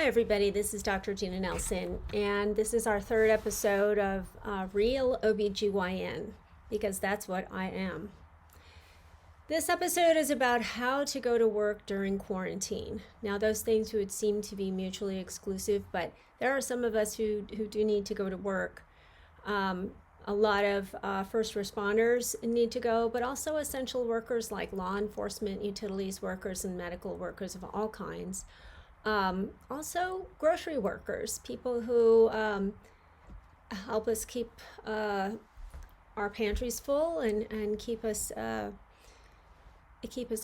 everybody, this is Dr. Gina Nelson, and this is our third episode of Real OBGYN, because that's what I am. This episode is about how to go to work during quarantine. Now, those things would seem to be mutually exclusive, but there are some of us who do need to go to work. A lot of first responders need to go, but also essential workers like law enforcement, utilities workers, and medical workers of all kinds. Also grocery workers, people who help us keep our pantries full and keep us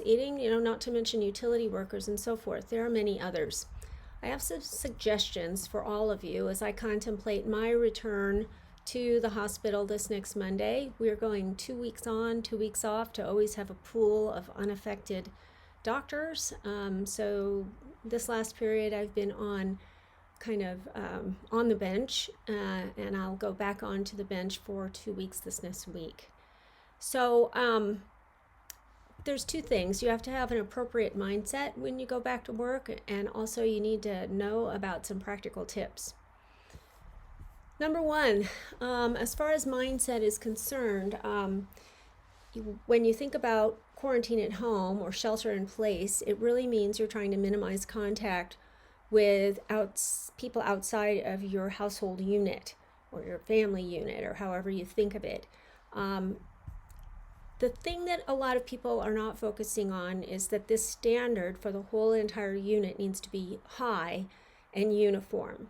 eating, not to mention utility workers and so forth. There are many others. I have some suggestions for all of you as I contemplate my return to the hospital this next Monday. We're going 2 weeks on, 2 weeks off to always have a pool of unaffected doctors. So this last period I've been on on the bench, and I'll go back onto the bench for 2 weeks this next week. So there's two things. You have to have an appropriate mindset when you go back to work, and also you need to know about some practical tips. Number one, as far as mindset is concerned, when you think about quarantine at home or shelter in place, it really means you're trying to minimize contact with people outside of your household unit or your family unit, or however you think of it. The thing that a lot of people are not focusing on is that this standard for the whole entire unit needs to be high and uniform.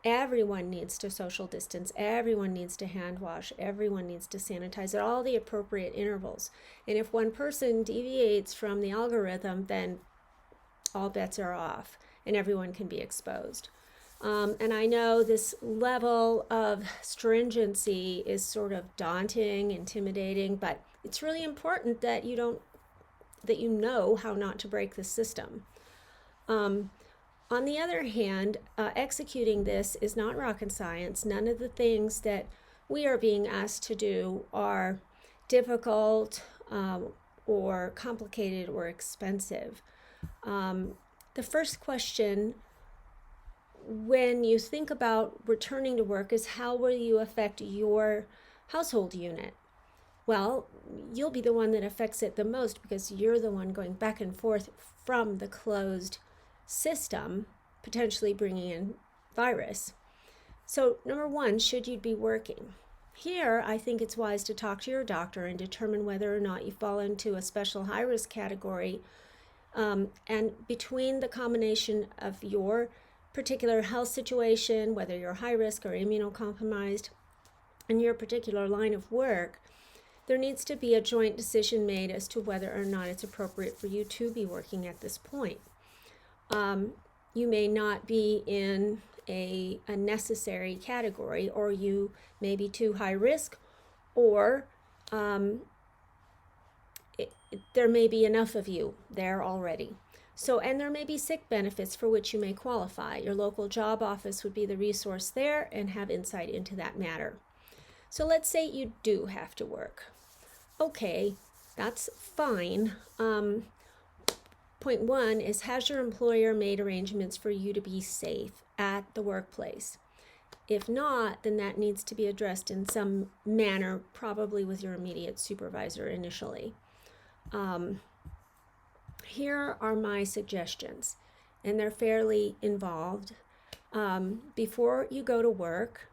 Everyone needs to social distance, everyone needs to hand wash, everyone needs to sanitize at all the appropriate intervals. And if one person deviates from the algorithm, then all bets are off and everyone can be exposed. And I know this level of stringency is sort of daunting, intimidating, but it's really important that you know how not to break the system. On the other hand, executing this is not rocket science. None of the things that we are being asked to do are difficult or complicated or expensive. The first question when you think about returning to work is, how will you affect your household unit? Well, you'll be the one that affects it the most because you're the one going back and forth from the closed system, potentially bringing in virus. So number one, should you be working? Here, I think it's wise to talk to your doctor and determine whether or not you fall into a special high-risk category. And between the combination of your particular health situation, whether you're high risk or immunocompromised, and your particular line of work, there needs to be a joint decision made as to whether or not it's appropriate for you to be working at this point. You may not be in a necessary category, or you may be too high risk, or there may be enough of you there already. So, and there may be sick benefits for which you may qualify. Your local job office would be the resource there and have insight into that matter. So let's say you do have to work. Okay, that's fine. Point one is, has your employer made arrangements for you to be safe at the workplace? If not, then that needs to be addressed in some manner, probably with your immediate supervisor initially. Here are my suggestions, and they're fairly involved. Before you go to work,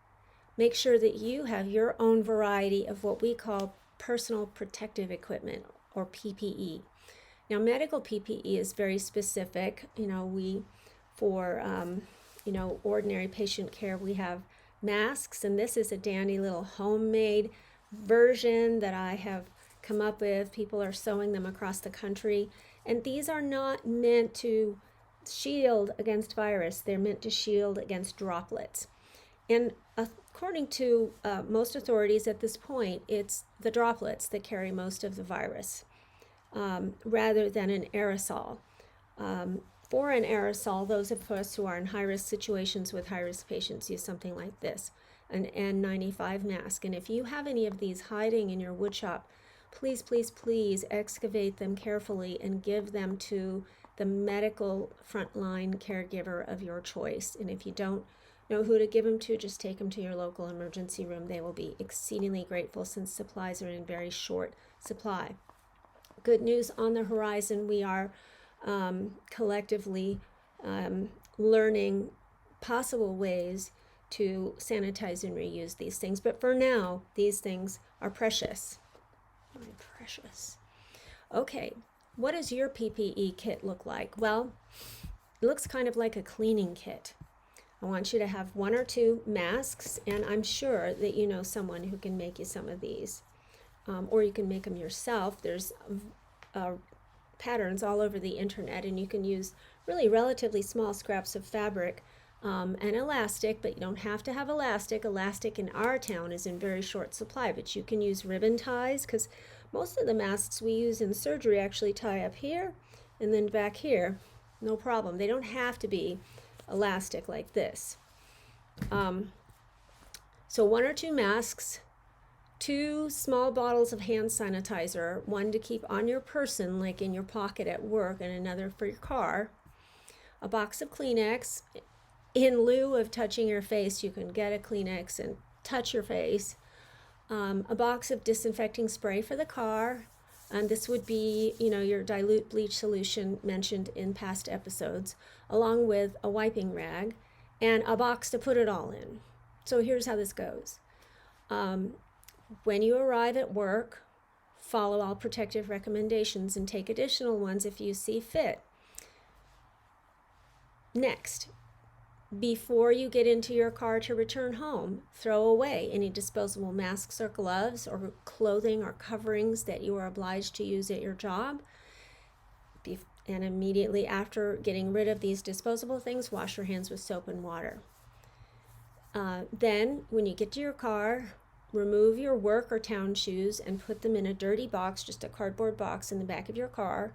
make sure that you have your own variety of what we call personal protective equipment, or PPE. Now, medical PPE is very specific. For ordinary patient care, we have masks, and this is a dandy little homemade version that I have come up with. People are sewing them across the country, and these are not meant to shield against virus. They're meant to shield against droplets. And according to most authorities at this point, it's the droplets that carry most of the virus, rather than an aerosol. For an aerosol, those of us who are in high-risk situations with high-risk patients use something like this, an N95 mask. And if you have any of these hiding in your wood shop, please, please, please excavate them carefully and give them to the medical frontline caregiver of your choice. And if you don't know who to give them to, just take them to your local emergency room. They will be exceedingly grateful since supplies are in very short supply. Good news on the horizon, we are collectively learning possible ways to sanitize and reuse these things. But for now, these things are precious. Precious. Okay, what does your PPE kit look like? Well, it looks kind of like a cleaning kit. I want you to have 1 or 2 masks, and I'm sure that you know someone who can make you some of these. Or you can make them yourself. There's patterns all over the internet, and you can use really relatively small scraps of fabric and elastic, but you don't have to have elastic. Elastic in our town is in very short supply, but you can use ribbon ties, because most of the masks we use in surgery actually tie up here and then back here, no problem. They don't have to be elastic like this. So 1 or 2 masks, 2 small bottles of hand sanitizer, 1 to keep on your person, like in your pocket at work, and another for your car. A box of Kleenex. In lieu of touching your face, you can get a Kleenex and touch your face. A box of disinfecting spray for the car. And this would be, your dilute bleach solution mentioned in past episodes, along with a wiping rag and a box to put it all in. So here's how this goes. When you arrive at work, follow all protective recommendations and take additional ones if you see fit. Next, before you get into your car to return home, throw away any disposable masks or gloves or clothing or coverings that you are obliged to use at your job. And immediately after getting rid of these disposable things, wash your hands with soap and water. Then, when you get to your car, remove your work or town shoes and put them in a dirty box, just a cardboard box in the back of your car.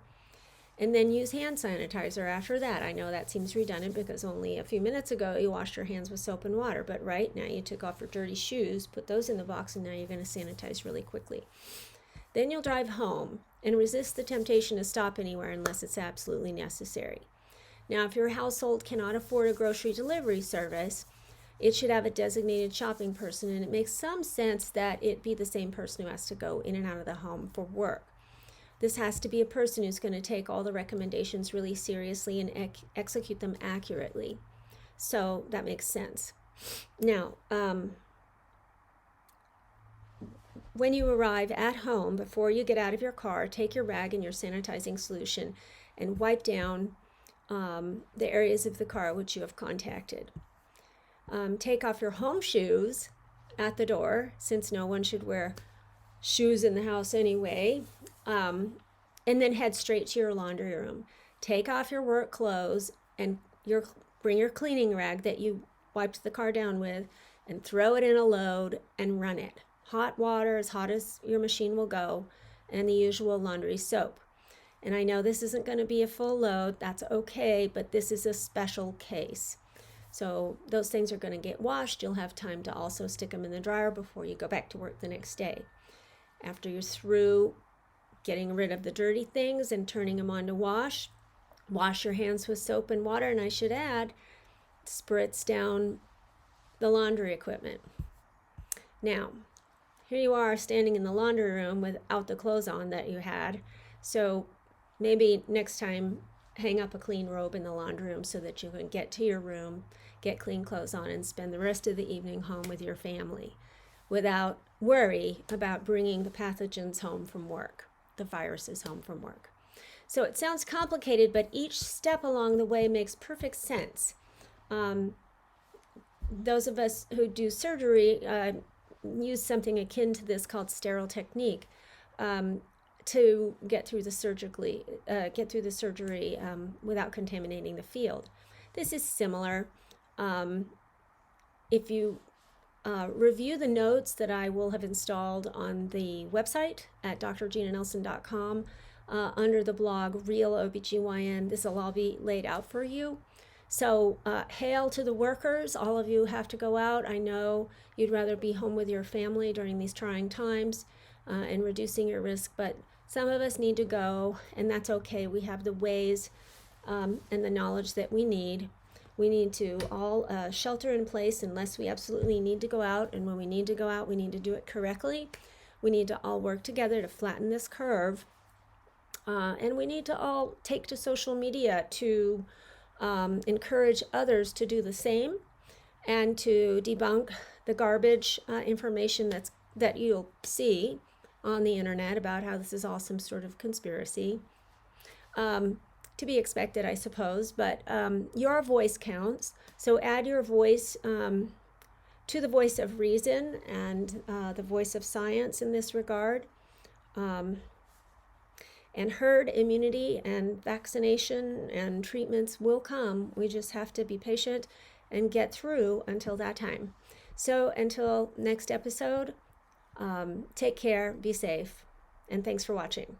And then use hand sanitizer after that. I know that seems redundant because only a few minutes ago you washed your hands with soap and water, but right now you took off your dirty shoes, put those in the box, and now you're going to sanitize really quickly. Then you'll drive home and resist the temptation to stop anywhere unless it's absolutely necessary. Now, if your household cannot afford a grocery delivery service, it should have a designated shopping person, and it makes some sense that it be the same person who has to go in and out of the home for work. This has to be a person who's going to take all the recommendations really seriously and execute them accurately. So that makes sense. Now, when you arrive at home, before you get out of your car, take your rag and your sanitizing solution and wipe down the areas of the car which you have contacted. Take off your home shoes at the door, since no one should wear shoes in the house anyway. And then head straight to your laundry room. Take off your work clothes and bring your cleaning rag that you wiped the car down with and throw it in a load and run it. Hot water, as hot as your machine will go, and the usual laundry soap. And I know this isn't going to be a full load. That's okay, but this is a special case. So those things are going to get washed. You'll have time to also stick them in the dryer before you go back to work the next day. After you're through getting rid of the dirty things and turning them on to wash your hands with soap and water, and I should add, spritz down the laundry equipment. Now, here you are standing in the laundry room without the clothes on that you had. So maybe next time, hang up a clean robe in the laundry room so that you can get to your room, get clean clothes on, and spend the rest of the evening home with your family without worry about bringing the pathogens home from work, the viruses home from work. So it sounds complicated, but each step along the way makes perfect sense. Those of us who do surgery use something akin to this called sterile technique to get through the surgery without contaminating the field. This is similar. If you review the notes that I will have installed on the website at drginanelson.com under the blog Real OBGYN, this will all be laid out for you. So hail to the workers. All of you have to go out. I know you'd rather be home with your family during these trying times and reducing your risk, but some of us need to go, and that's okay. We have the ways and the knowledge that we need. We need to all shelter in place unless we absolutely need to go out. And when we need to go out, we need to do it correctly. We need to all work together to flatten this curve. And we need to all take to social media to encourage others to do the same and to debunk the garbage information that you'll see on the internet about how this is all some sort of conspiracy. To be expected, I suppose, but your voice counts. So add your voice to the voice of reason and the voice of science in this regard. And herd immunity and vaccination and treatments will come. We just have to be patient and get through until that time. So until next episode, take care, be safe, and thanks for watching.